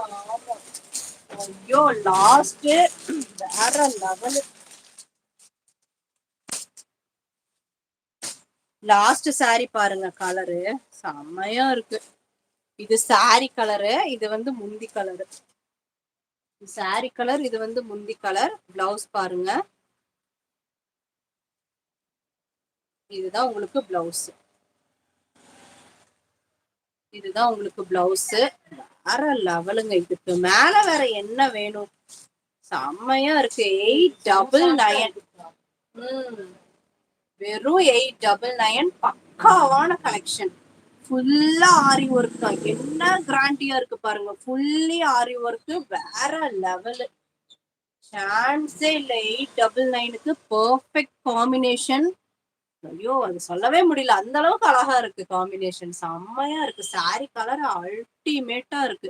ஆமா. ஐயோ லாஸ்ட் வேற லெவல். லாஸ்ட் சாரி பாருங்க, கலரு செம்மையா இருக்கு. இது சாரி கலரு, இது வந்து முந்தி கலரு. சாரி கலர், இது வந்து முந்தி கலர். பிளவுஸ் பாருங்க, இதுதான் உங்களுக்கு பிளவுஸ். இதுதான் உங்களுக்கு பிளவுஸ். வேற லெவலுங்க. இதுக்கு மேல வேற என்ன வேணும்? செம்மையா இருக்கு. 899. வெறும் 899. பக்காவான கலெக்ஷன். ஃபுல்லா ஆரி ஒர்க் தான். என்ன கிராண்டியா இருக்கு பாருங்க. ஃபுல்லி ஆரி ஒர்க். வேற லெவல். சான்ஸே இல்ல. 899க்கு பெர்ஃபெக்ட் காம்பினேஷன். ஐயோ அது சொல்லவே முடியல, அந்த அளவுக்கு அழகா இருக்கு காம்பினேஷன். செம்மையா இருக்கு. சாரி கலர் அல்டிமேட்டா இருக்கு.